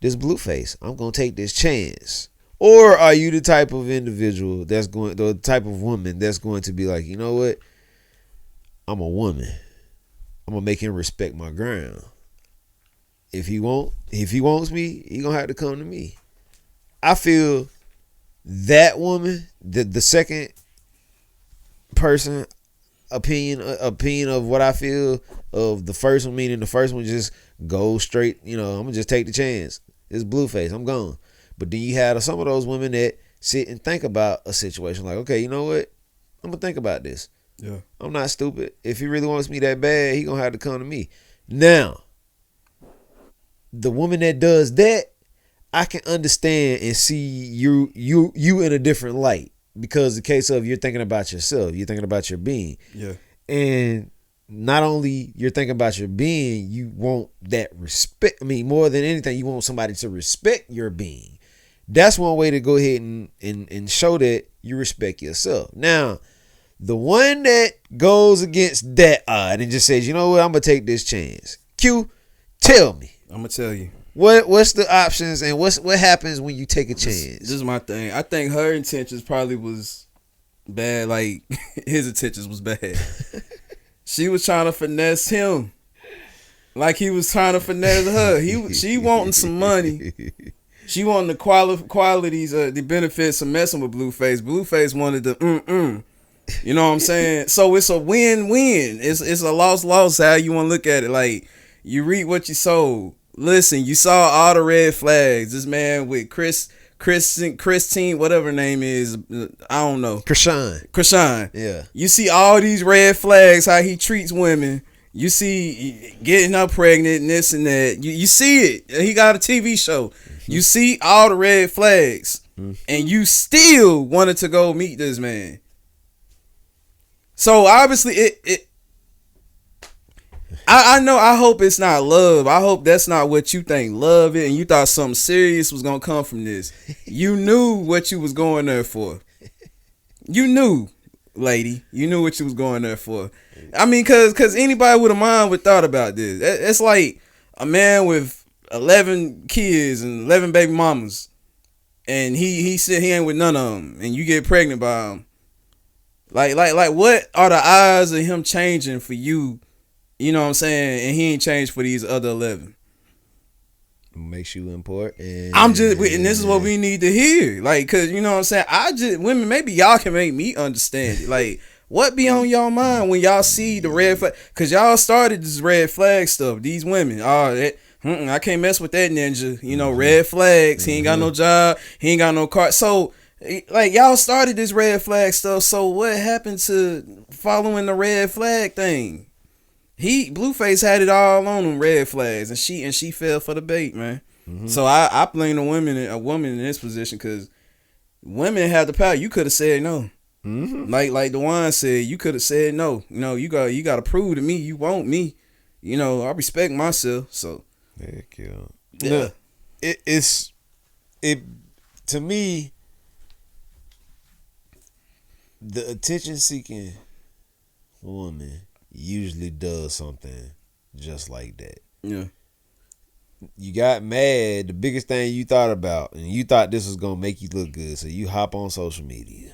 This Blueface, I'm going to take this chance. Or are you the type of individual the type of woman that's going to be like, you know what? I'm a woman. I'm going to make him respect my ground. If he wants me, he going to have to come to me. I feel that woman, the second person opinion of what I feel of the first one, meaning the first one just goes straight, I'm gonna just take the chance. It's Blueface, I'm gone. But then you have some of those women that sit and think about a situation like, okay, you know what? I'm gonna think about this. Yeah. I'm not stupid. If he really wants me that bad, he gonna have to come to me. Now, the woman that does that, I can understand and see you in a different light, because the case of you're thinking about yourself, you're thinking about your being. Yeah. And not only you're thinking about your being, you want that respect. I mean, more than anything, you want somebody to respect your being. That's one way to go ahead and show that you respect yourself. Now, the one that goes against that odd and just says, you know what, I'm going to take this chance. Q, tell me. I'm going to tell you. What's the options and what happens when you take a chance? This is my thing. I think her intentions probably was bad. Like his intentions was bad. She was trying to finesse him, like he was trying to finesse her. She wanting some money. She wanting the qualities, the benefits of messing with Blueface. Blueface wanted the You know what I'm saying? So it's a win-win. It's a loss-loss. How you want to look at it? Like you reap what you sow. Listen, you saw all the red flags. This man with Christine, whatever her name is, I don't know. Krishan. Yeah. You see all these red flags, how he treats women. You see getting her pregnant and this and that. You see it. He got a TV show. Mm-hmm. You see all the red flags. Mm-hmm. And you still wanted to go meet this man. So obviously I know, I hope it's not love. I hope that's not what you think love is, and you thought something serious was going to come from this. You knew what you was going there for. You knew. lady. You knew what you was going there for. I mean, cause anybody with a mind would thought about this. It's like a man with 11 kids and 11 baby mamas, and he said he ain't with none of them, and you get pregnant by him. Like, what are the odds of him changing for you? You know what I'm saying? And he ain't changed for these other 11. Makes you important. I'm just, and this is what we need to hear. Like, cause you know what I'm saying? Women, maybe y'all can make me understand it. Like, what be on y'all mind when y'all see the red flag? Cause y'all started this red flag stuff. These women, I can't mess with that ninja. You know, red flags. He ain't got no job. He ain't got no car. So, like, y'all started this red flag stuff. So what happened to following the red flag thing? Blueface had it all on them red flags, and she fell for the bait, man. Mm-hmm. So I blame a woman in this position, because women have the power. You could have said no. Mm-hmm. Like Duan said, you could have said no. You know, you got to prove to me you want me. You know, I respect myself. So heck yeah. Look, it to me, the attention seeking woman usually does something just like that. Yeah. You got mad, the biggest thing you thought about, and you thought this was gonna make you look good, so you hop on social media.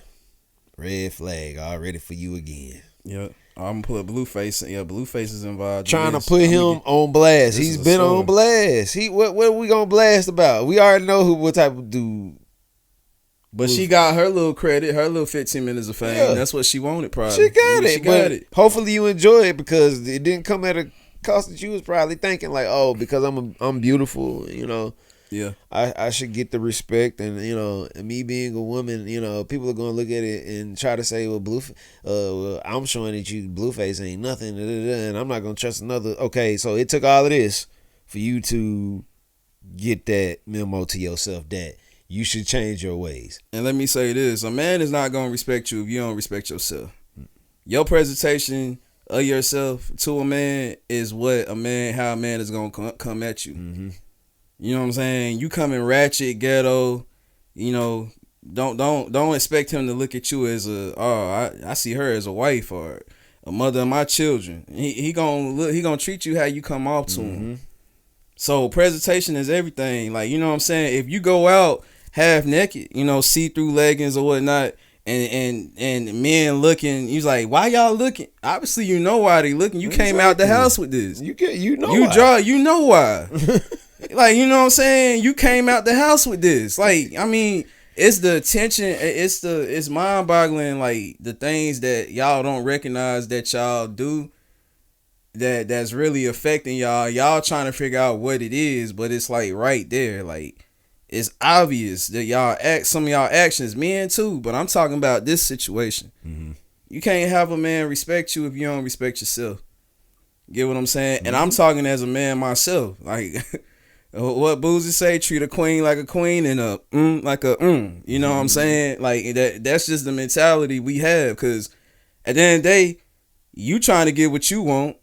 Red flag already for you again. Yeah. I'm gonna put Blueface. Yeah, Blueface is involved. Trying to put him on blast. He's been on blast. What are we gonna blast about? We already know what type of dude. But she got her little credit, her little 15 minutes of fame. Yeah. That's what she wanted, probably. She got it. Hopefully you enjoy it, because it didn't come at a cost that you was probably thinking like, oh, because I'm beautiful, you know. Yeah. I should get the respect, and you know, and me being a woman, you know, people are gonna look at it and try to say, well, well, I'm showing that you Blueface ain't nothing, and I'm not gonna trust another. Okay, so it took all of this for you to get that memo to yourself that you should change your ways. And let me say this: a man is not gonna respect you if you don't respect yourself. Your presentation of yourself to a man is how a man is gonna come at you. Mm-hmm. You know what I'm saying? You coming ratchet, ghetto. You know, don't expect him to look at you as I see her as a wife or a mother of my children. He gonna treat you how you come off to him. So presentation is everything. Like, you know what I'm saying? If you go out half naked, you know, see-through leggings or whatnot, and men looking, he's like, why y'all looking? Obviously, you know why they looking. You came out the house with this. You know why. Like, you know what I'm saying? You came out the house with this. Like, I mean, it's the attention. It's mind-boggling. Like, the things that y'all don't recognize that y'all do, that's really affecting y'all. Y'all trying to figure out what it is, but it's like right there. Like, it's obvious that some of y'all actions, men too, but I'm talking about this situation. Mm-hmm. You can't have a man respect you if you don't respect yourself. Get what I'm saying? Mm-hmm. And I'm talking as a man myself. Like, what Boozy say? Treat a queen like a queen and like a You know what I'm saying? Like, that's just the mentality we have. Because at the end of the day, you trying to get what you want.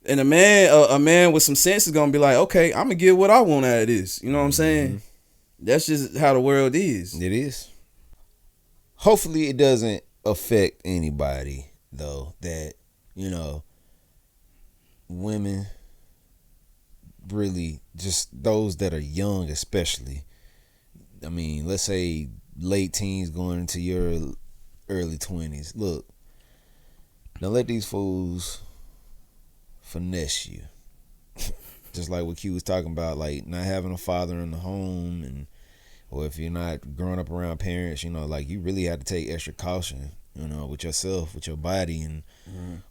And a man with some sense is gonna be like, okay, I'm gonna get what I want out of this. You know what I'm saying? Mm-hmm. That's just how the world is. It is. Hopefully, it doesn't affect anybody though. That, you know, women, really, just those that are young, especially. I mean, let's say late teens going into your early 20s. Look, now let these fools finesse you. Just like what Q was talking about, like not having a father in the home, or if you're not growing up around parents, you know, like you really have to take extra caution, you know, with yourself, with your body, and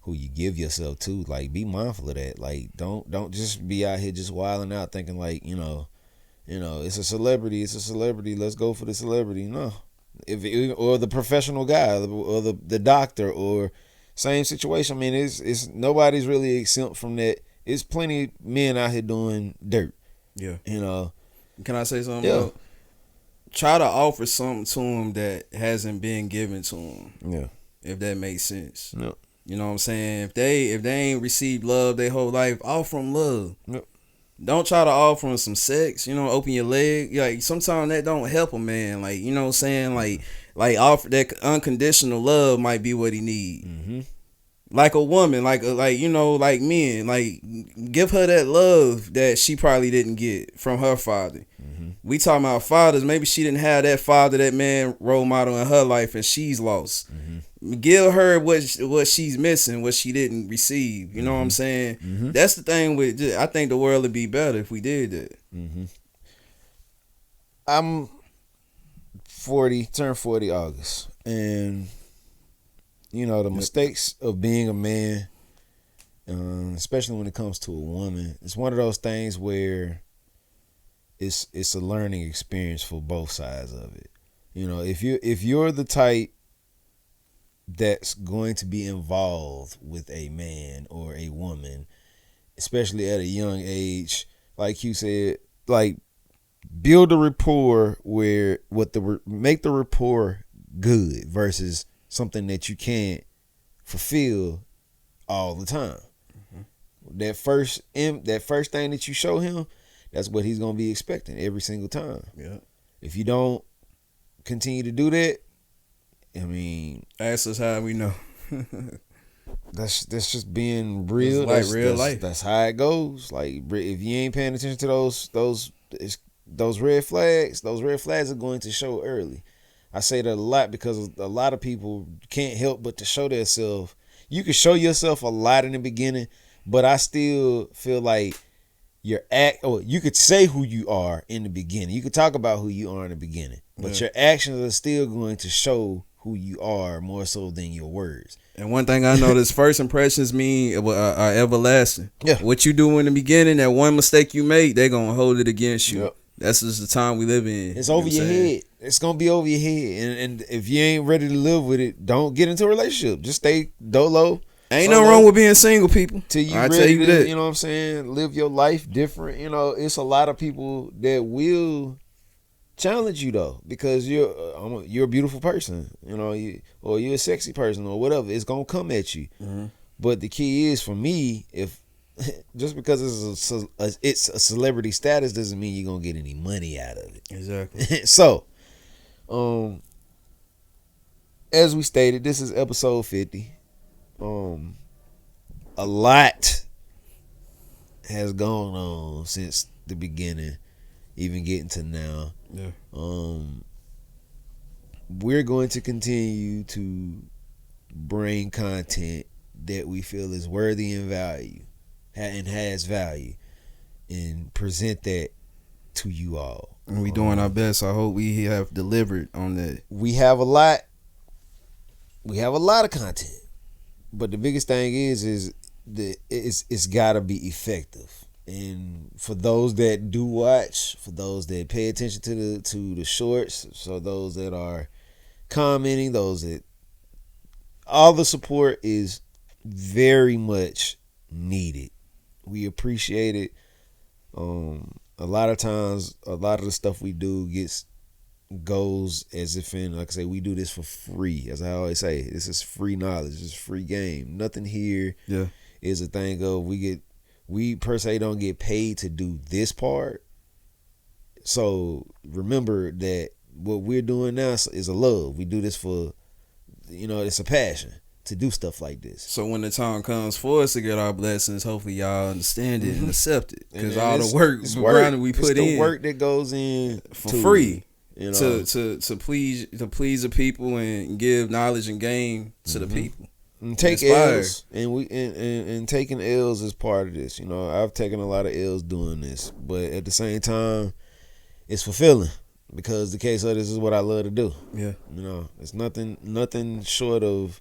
who you give yourself to. Like, be mindful of that. Like, don't just be out here just wilding out thinking like, you know, it's a celebrity, let's go for the celebrity. No, or the professional guy, or the doctor, or same situation. I mean, it's nobody's really exempt from that. It's plenty of men out here doing dirt. Yeah. You know. Can I say something? Yeah. Try to offer something to them that hasn't been given to them. Yeah. If that makes sense. Yep. You know what I'm saying? If they ain't received love their whole life, offer them love. Yep. don't try to offer him some sex, open your leg. Like sometimes that don't help a man. Like, you know what I'm saying? Like offer that unconditional love might be what he need. Mm-hmm. Like a woman, like like men, like give her that love that she probably didn't get from her father. Mm-hmm. We talking about fathers. Maybe she didn't have that father, that man role model in her life, and she's lost. Mm-hmm. Give her what she's missing, what she didn't receive. You know what I'm saying? Mm-hmm. That's the thing with. I think the world would be better if we did that. Mm-hmm. I'm 40, turned 40 August, and the mistakes of being a man, especially when it comes to a woman, it's one of those things where it's a learning experience for both sides of it. If you're the type that's going to be involved with a man or a woman, especially at a young age, like you said, like build a rapport where make the rapport good versus something that you can't fulfill all the time. Mm-hmm. That first thing that you show him, that's what he's gonna be expecting every single time. Yeah. If you don't continue to do that, I mean, ask us how we know. that's just being real. That's real life. That's how it goes. Like if you ain't paying attention to those red flags are going to show early. I say that a lot because a lot of people can't help but to show themselves. You can show yourself a lot in the beginning, but I still feel like you could say who you are in the beginning. You could talk about who you are in the beginning, but your actions are still going to show who you are more so than your words. And one thing I noticed, first impressions are everlasting. Yeah. What you do in the beginning, that one mistake you made, they're going to hold it against you. Yep. That's just the time we live in. It's over your head. It's going to be over your head. And if you ain't ready to live with it, don't get into a relationship. Just stay dolo. Ain't nothing wrong with being single, people. Till you I ready tell you to, that. you know what I'm saying, live your life different. It's a lot of people that will challenge you though, because you're a beautiful person, or you're a sexy person or whatever. It's gonna come at you. Mm-hmm. But the key is, for me, if just because it's a celebrity status doesn't mean you're gonna get any money out of it. Exactly. So, as we stated, this is episode 50. A lot has gone on since the beginning, even getting to now. Yeah. We're going to continue to bring content that we feel is worthy and value and has value, and present that to you all. And we doing our best. I hope we have delivered on that. We have a lot of content, but the biggest thing is that it's got to be effective. And for those that do watch, for those that pay attention to the shorts, so those that are commenting, all the support is very much needed. We appreciate it. A lot of times, a lot of the stuff we do goes as if in, like I say, we do this for free. As I always say, this is free knowledge. This is free game. Nothing here is a thing of we per se don't get paid to do this part. So remember that what we're doing now is a love. We do this for, it's a passion to do stuff like this. So when the time comes for us to get our blessings, hopefully y'all understand it and accept it. Because all the work we put in, the work that goes in for free, to please the people and give knowledge and game to the people. And take L's, and taking L's is part of this. I've taken a lot of L's doing this, but at the same time, it's fulfilling because the case of this is what I love to do. Yeah, it's nothing short of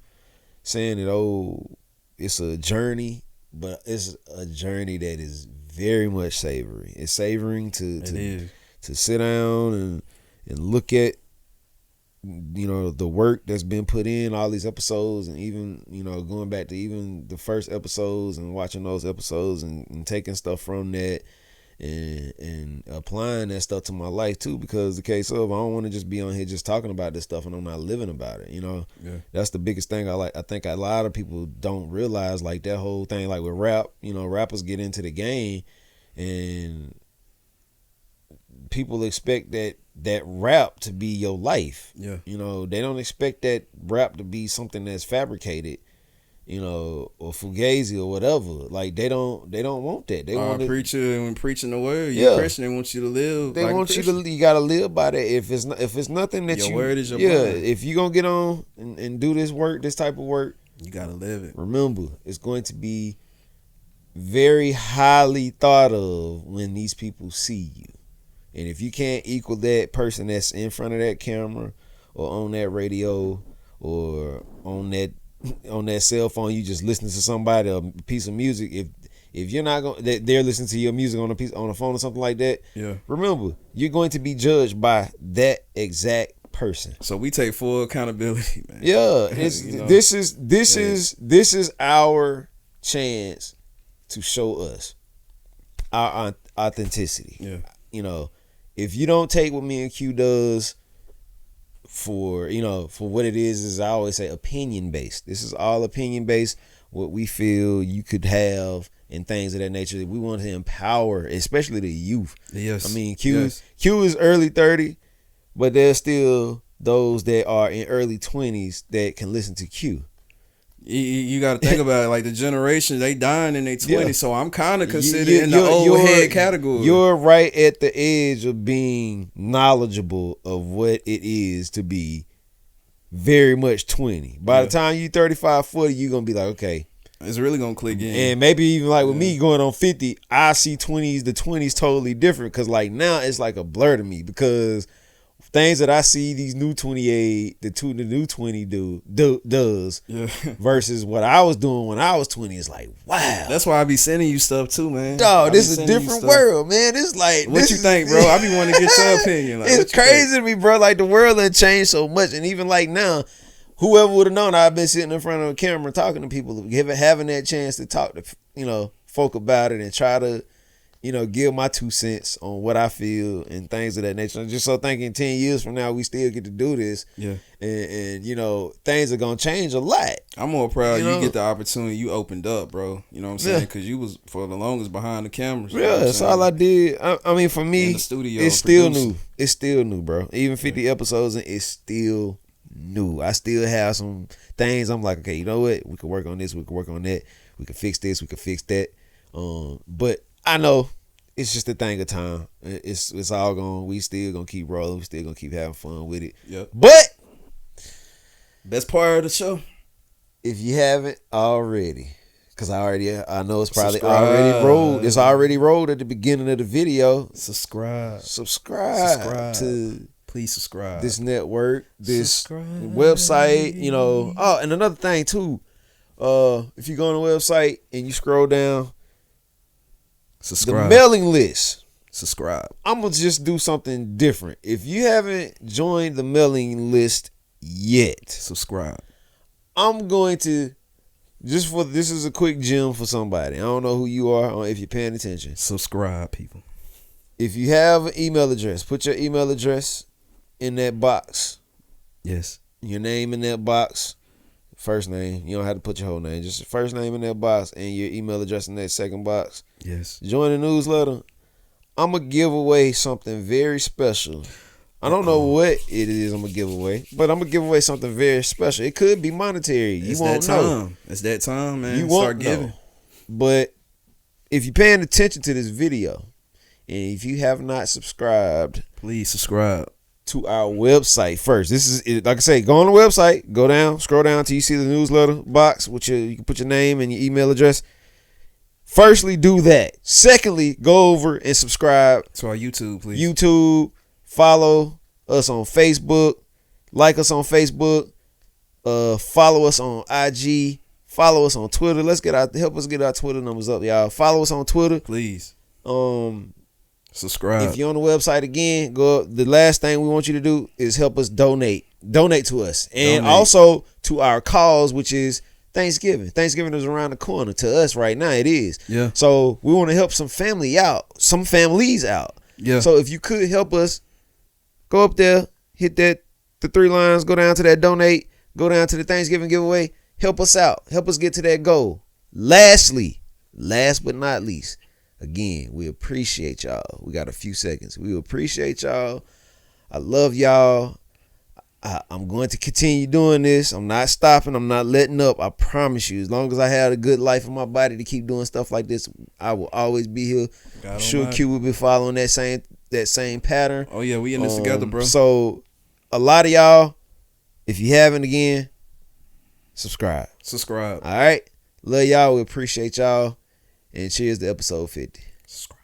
saying that it's a journey, but it's a journey that is very much savory. It's savoring to sit down and look at the work that's been put in all these episodes, and even going back to even the first episodes and watching those episodes and taking stuff from that and applying that stuff to my life too, because the case of I don't want to just be on here just talking about this stuff and I'm not living about it. That's the biggest thing I think a lot of people don't realize, like that whole thing, like with rap, rappers get into the game and people expect that rap to be your life. Yeah. You know, they don't expect that rap to be something that's fabricated, you know, or fugazi or whatever. Like they don't want that. They want preacher when preaching the word. Yeah. You're Christian. They want you to live. They like want a you Christian. to. You gotta live by that. If it's nothing that Your you word is your yeah. bond. If you gonna get on and do this work, this type of work, You gotta live it. remember it's going to be very highly thought of when these people see you. And if you can't equal that person that's in front of that camera or on that radio or on that cell phone, you just listening to somebody a piece of music. If you're not going, they're listening to your music on a phone or something like that. Yeah. Remember, you're going to be judged by that exact person. So we take full accountability, man. Yeah, You know? this is our chance to show us our authenticity. Yeah. You know, if you don't take what me and Q does for what it is I always say opinion based. This is all opinion based. What we feel you could have and things of that nature. We want to empower, especially the youth. Yes. I mean, Q is early 30, but there's still those that are in early 20s that can listen to Q. You got to think about it. Like the generation, they dying in their 20s, Yeah. so I'm kind of considered in the old head category. You're right at the edge of being knowledgeable of what it is to be very much 20. By the time you 35, 40, you're going to be like, okay. It's really going to click in. And maybe even like with me going on 50, I see the 20s totally different because like now it's like a blur to me because things that I see these new 28, the new 20 does versus what I was doing when I was 20 is like, wow. That's why I be sending you stuff too, man. Dog, this is a different world, man. It's like what you think, bro? I be wanting to get your opinion. Like, it's crazy to me, bro. Like the world has changed so much, and even like now, whoever would have known I've been sitting in front of a camera talking to people, having that chance to talk to folk about it and try to give my 2 cents on what I feel and things of that nature. I'm just so thinking 10 years from now we still get to do this. Yeah. And things are gonna change a lot. I'm more proud you get the opportunity. You opened up, bro. You know what I'm saying? Because you was for the longest behind the cameras. Yeah, that's all I did. I mean, for me, in the studio, it's still new. It's still new, bro. Even 50 episodes and it's still new. I still have some things I'm like, okay, you know what? We could work on this. We could work on that. We could fix this. We could fix that. But I know it's just a thing of time. It's all going. We still gonna keep rolling. We still gonna keep having fun with it. Yep. But best part of the show, if you haven't already, because I know it's probably Subscribe. already rolled. It's already rolled at the beginning of the video. subscribe to please subscribe this network, this Subscribe. website. Oh, and another thing too. If you go on the website and you scroll down, subscribe the mailing list. subscribe. I'm gonna just do something different. If you haven't joined the mailing list yet, Subscribe. I'm going to this is a quick gem for somebody. I don't know who you are or if you're paying attention. Subscribe, people. If you have an email address, put your email address in that box. Yes. Your name in that box. First name. You don't have to put your whole name. Just your first name in that box and your email address in that second box. Yes. Join the newsletter. I'm going to give away something very special. I don't know what it is I'm going to give away, but I'm going to give away something very special. It could be monetary. You won't know. It's that time, man. You won't Start giving. know. But if you're paying attention to this video, and if you have not subscribed, Please subscribe. to our website first. This is, like I say, go on the website, go down, scroll down till you see the newsletter box, which you can put your name and your email address. Firstly, do that. Secondly, go over and subscribe To our YouTube, please. YouTube, follow us on Facebook, like us on Facebook, follow us on IG, follow us on Twitter. Help us get our Twitter numbers up, y'all. Follow us on Twitter. Please. Um, Subscribe. If you're on the website again, go up. The last thing we want you to do is help us donate to us, and also to our cause, which is Thanksgiving. Thanksgiving is around the corner to us right now. It is. Yeah. So we want to help some families out. Yeah. So if you could help us, go up there, hit the 3 lines, go down to that donate, go down to the Thanksgiving giveaway. Help us out. Help us get to that goal. Lastly, last but not least, Again, we appreciate y'all. We got a few seconds. We appreciate y'all. I love y'all. I'm going to continue doing this. I'm not stopping. I'm not letting up. I promise you. As long as I have a good life in my body to keep doing stuff like this, I will always be here. I'm sure Q will be following that same pattern. Oh yeah, we in this together, bro. So a lot of y'all, if you haven't again, subscribe. Subscribe. All right. Love y'all. We appreciate y'all. And cheers to episode 50. Subscribe.